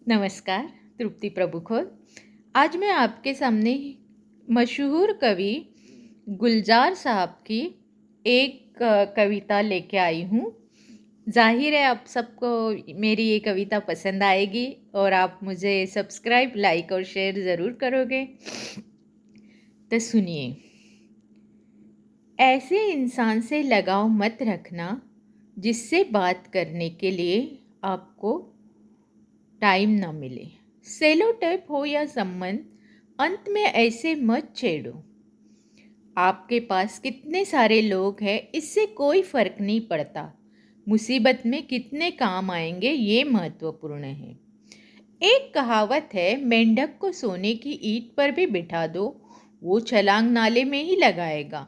नमस्कार। तृप्ति प्रभुखोर। आज मैं आपके सामने मशहूर कवि गुलजार साहब की एक कविता लेके आई हूँ। जाहिर है आप सबको मेरी ये कविता पसंद आएगी और आप मुझे सब्सक्राइब, लाइक और शेयर ज़रूर करोगे। तो सुनिए। ऐसे इंसान से लगाव मत रखना जिससे बात करने के लिए आपको टाइम ना मिले। सेलो टेप हो या संबंध, अंत में ऐसे मत छेड़ो। आपके पास कितने सारे लोग हैं इससे कोई फर्क नहीं पड़ता। मुसीबत में कितने काम आएंगे ये महत्वपूर्ण है। एक कहावत है, मेंढक को सोने की ईंट पर भी बिठा दो, वो छलांग नाले में ही लगाएगा।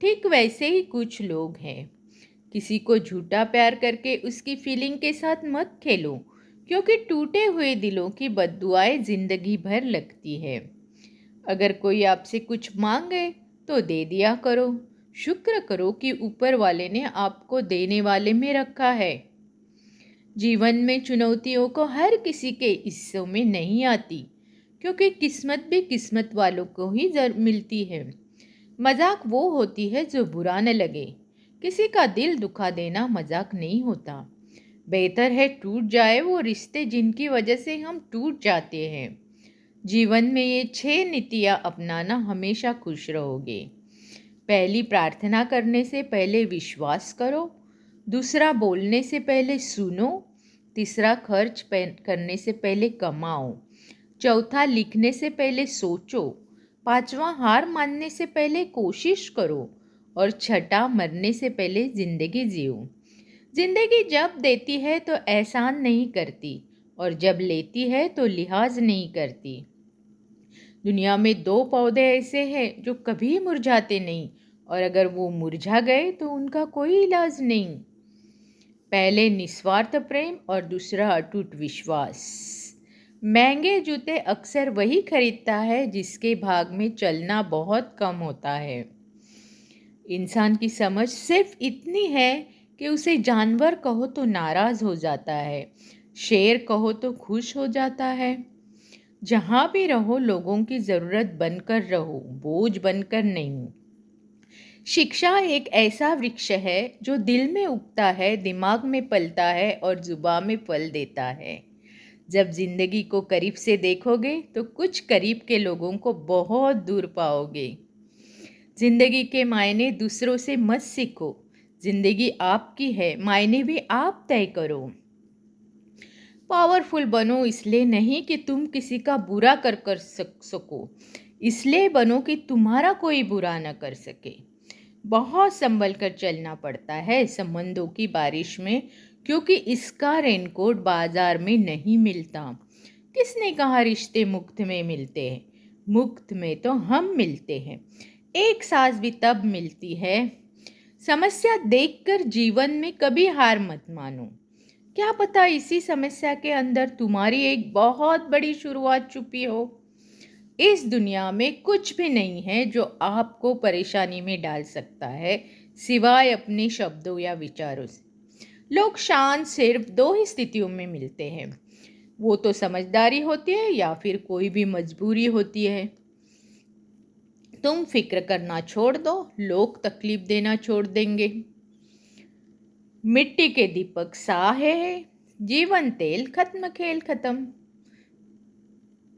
ठीक वैसे ही कुछ लोग हैं। किसी को झूठा प्यार करके उसकी फीलिंग के साथ मत खेलो, क्योंकि टूटे हुए दिलों की बद्दुआएं जिंदगी भर लगती है। अगर कोई आपसे कुछ मांगे तो दे दिया करो। शुक्र करो कि ऊपर वाले ने आपको देने वाले में रखा है। जीवन में चुनौतियों को हर किसी के हिस्सों में नहीं आती, क्योंकि किस्मत भी किस्मत वालों को ही मिलती है। मजाक वो होती है जो बुरा न लगे। किसी का दिल दुखा देना मजाक नहीं होता। बेहतर है टूट जाए वो रिश्ते जिनकी वजह से हम टूट जाते हैं। जीवन में ये 6 नीतियाँ अपनाना, हमेशा खुश रहोगे। पहली, प्रार्थना करने से पहले विश्वास करो। दूसरा, बोलने से पहले सुनो। तीसरा, खर्च करने से पहले कमाओ। चौथा, लिखने से पहले सोचो। पांचवा, हार मानने से पहले कोशिश करो। और छठा, मरने से पहले जिंदगी जियो। जिंदगी जब देती है तो एहसान नहीं करती, और जब लेती है तो लिहाज नहीं करती। दुनिया में 2 पौधे ऐसे हैं जो कभी मुरझाते नहीं, और अगर वो मुरझा गए तो उनका कोई इलाज नहीं। पहले निस्वार्थ प्रेम और दूसरा अटूट विश्वास। महंगे जूते अक्सर वही खरीदता है जिसके भाग में चलना बहुत कम होता है। इंसान की समझ सिर्फ इतनी है कि उसे जानवर कहो तो नाराज हो जाता है, शेर कहो तो खुश हो जाता है। जहाँ भी रहो लोगों की ज़रूरत बनकर रहो, बोझ बनकर नहीं। शिक्षा एक ऐसा वृक्ष है जो दिल में उगता है, दिमाग में पलता है और जुबान में फल देता है। जब जिंदगी को करीब से देखोगे तो कुछ करीब के लोगों को बहुत दूर पाओगे। जिंदगी के मायने दूसरों से मत सीखो। जिंदगी आपकी है, मायने भी आप तय करो। पावरफुल बनो इसलिए नहीं कि तुम किसी का बुरा कर सको, इसलिए बनो कि तुम्हारा कोई बुरा न कर सके। बहुत संभल कर चलना पड़ता है संबंधों की बारिश में, क्योंकि इसका रेनकोट बाजार में नहीं मिलता। किसने कहा रिश्ते मुफ्त में मिलते हैं? मुफ्त में तो हम मिलते हैं। एक सांस भी तब मिलती है। समस्या देखकर जीवन में कभी हार मत मानो। क्या पता इसी समस्या के अंदर तुम्हारी एक बहुत बड़ी शुरुआत छुपी हो। इस दुनिया में कुछ भी नहीं है जो आपको परेशानी में डाल सकता है, सिवाय अपने शब्दों या विचारों से। लोग शांत सिर्फ 2 ही स्थितियों में मिलते हैं। वो तो समझदारी होती है या फिर कोई भी मजबूरी होती है। तुम फिक्र करना छोड़ दो, लोग तकलीफ देना छोड़ देंगे। मिट्टी के दीपक साहे है, जीवन तेल खत्म खेल खत्म।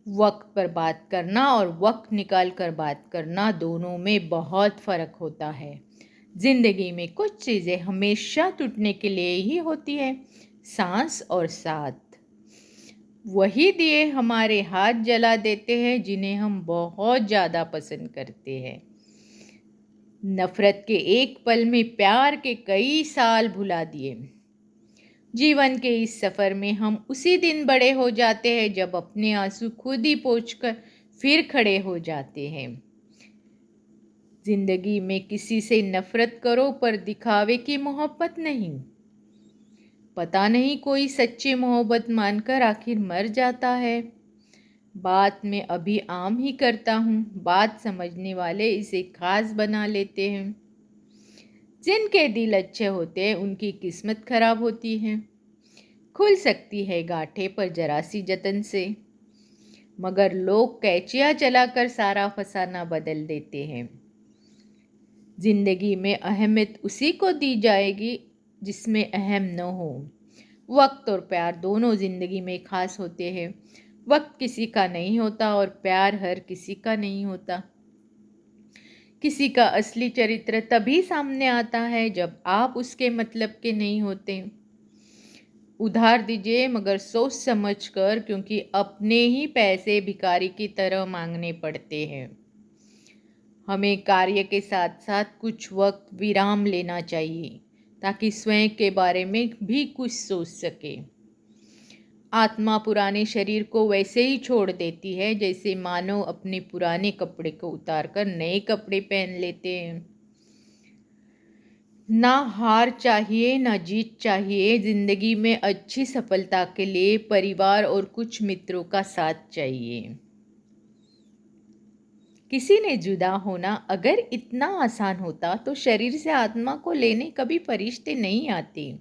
वक्त पर बात करना और वक्त निकाल कर बात करना, दोनों में बहुत फ़र्क होता है। ज़िंदगी में कुछ चीज़ें हमेशा टूटने के लिए ही होती है, सांस और साथ। वही दिए हमारे हाथ जला देते हैं जिन्हें हम बहुत ज़्यादा पसंद करते हैं। नफ़रत के एक पल में प्यार के कई साल भुला दिए। जीवन के इस सफ़र में हम उसी दिन बड़े हो जाते हैं जब अपने आंसू खुद ही पोंछकर फिर खड़े हो जाते हैं। जिंदगी में किसी से नफरत करो, पर दिखावे की मोहब्बत नहीं। पता नहीं कोई सच्ची मोहब्बत मानकर आखिर मर जाता है। बात में अभी आम ही करता हूँ, बात समझने वाले इसे खास बना लेते हैं। जिनके दिल अच्छे होते हैं उनकी किस्मत खराब होती है। खुल सकती है गांठें पर जरा सी जतन से, मगर लोग कैचियां चलाकर सारा फसाना बदल देते हैं। जिंदगी में अहमियत उसी को दी जाएगी जिसमें अहम न हो। वक्त और प्यार दोनों जिंदगी में खास होते हैं। वक्त किसी का नहीं होता और प्यार हर किसी का नहीं होता। किसी का असली चरित्र तभी सामने आता है जब आप उसके मतलब के नहीं होते। उधार दीजिए मगर सोच समझ कर, क्योंकि अपने ही पैसे भिखारी की तरह मांगने पड़ते हैं। हमें कार्य के साथ साथ कुछ वक्त विराम लेना चाहिए ताकि स्वयं के बारे में भी कुछ सोच सके। आत्मा पुराने शरीर को वैसे ही छोड़ देती है जैसे मानव अपने पुराने कपड़े को उतारकर नए कपड़े पहन लेते हैं। ना हार चाहिए ना जीत चाहिए। जिंदगी में अच्छी सफलता के लिए परिवार और कुछ मित्रों का साथ चाहिए। किसी ने जुदा होना अगर इतना आसान होता तो शरीर से आत्मा को लेने कभी फरिश्ते नहीं आते।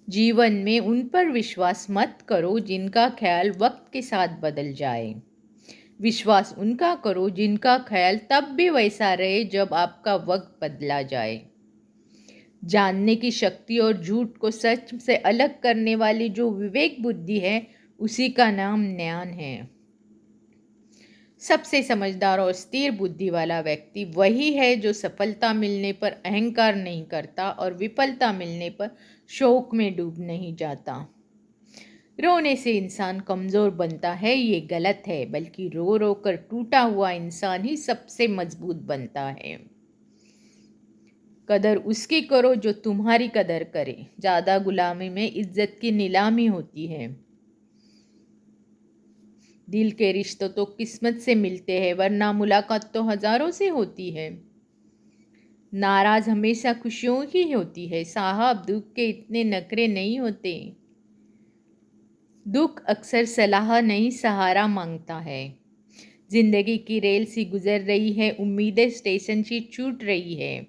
जीवन में उन पर विश्वास मत करो जिनका ख्याल वक्त के साथ बदल जाए। विश्वास उनका करो जिनका ख्याल तब भी वैसा रहे जब आपका वक्त बदला जाए। जानने की शक्ति और झूठ को सच से अलग करने वाली जो विवेक बुद्धि है उसी का नाम ज्ञान है। सबसे समझदार और स्थिर बुद्धि वाला व्यक्ति वही है जो सफलता मिलने पर अहंकार नहीं करता और विफलता मिलने पर शोक में डूब नहीं जाता। रोने से इंसान कमज़ोर बनता है ये गलत है, बल्कि रो रो कर टूटा हुआ इंसान ही सबसे मजबूत बनता है। कदर उसकी करो जो तुम्हारी कदर करे। ज़्यादा गुलामी में इज्जत की नीलामी होती है। दिल के रिश्ते तो किस्मत से मिलते हैं, वरना मुलाकात तो हजारों से होती है। नाराज हमेशा खुशियों ही होती है साहब, दुख के इतने नखरे नहीं होते। दुख अक्सर सलाह नहीं सहारा मांगता है। जिंदगी की रेल सी गुजर रही है, उम्मीदें स्टेशन सी छूट रही है।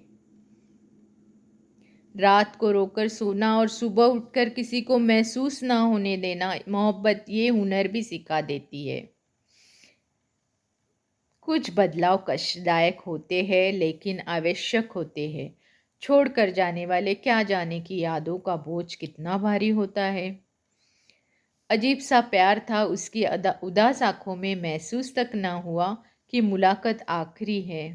रात को रोकर सोना और सुबह उठकर किसी को महसूस ना होने देना मोहब्बत ये हुनर भी सिखा देती है। कुछ बदलाव कष्टदायक होते हैं लेकिन आवश्यक होते हैं। छोड़कर जाने वाले क्या जाने की यादों का बोझ कितना भारी होता है। अजीब सा प्यार था उसकी उदास आंखों में, महसूस तक ना हुआ कि मुलाकात आखिरी है।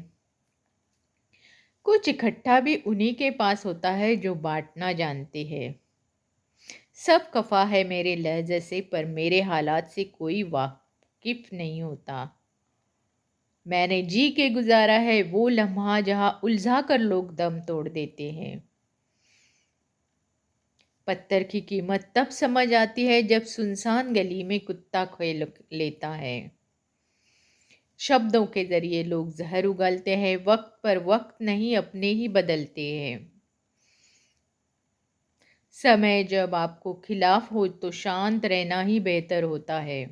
कुछ इकट्ठा भी उन्हीं के पास होता है जो बांटना जानते हैं। सब खफा है मेरे लहजे से, पर मेरे हालात से कोई वाकिफ नहीं होता। मैंने जी के गुजारा है वो लम्हा जहाँ उलझा कर लोग दम तोड़ देते हैं। पत्थर की कीमत तब समझ आती है जब सुनसान गली में कुत्ता खेल लेता है। शब्दों के जरिए लोग जहर उगलते हैं, वक्त पर वक्त नहीं अपने ही बदलते हैं। समय जब आपको खिलाफ हो तो शांत रहना ही बेहतर होता है।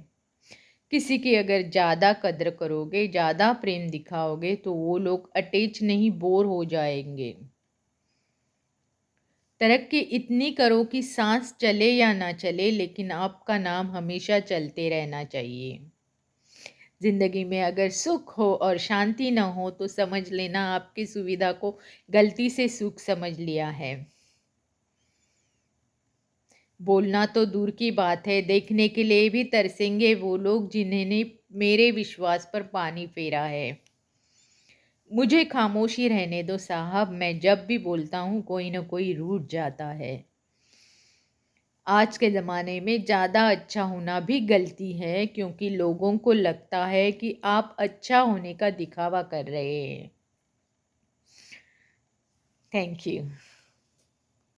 किसी की अगर ज़्यादा कद्र करोगे, ज़्यादा प्रेम दिखाओगे तो वो लोग अटैच नहीं बोर हो जाएंगे। तरक्की इतनी करो कि सांस चले या ना चले, लेकिन आपका नाम हमेशा चलते रहना चाहिए। जिंदगी में अगर सुख हो और शांति न हो तो समझ लेना आपकी सुविधा को गलती से सुख समझ लिया है। बोलना तो दूर की बात है, देखने के लिए भी तरसेंगे वो लोग जिन्होंने मेरे विश्वास पर पानी फेरा है। मुझे खामोशी रहने दो साहब, मैं जब भी बोलता हूँ कोई ना कोई रूठ जाता है। आज के ज़माने में ज़्यादा अच्छा होना भी गलती है, क्योंकि लोगों को लगता है कि आप अच्छा होने का दिखावा कर रहे हैं। Thank you.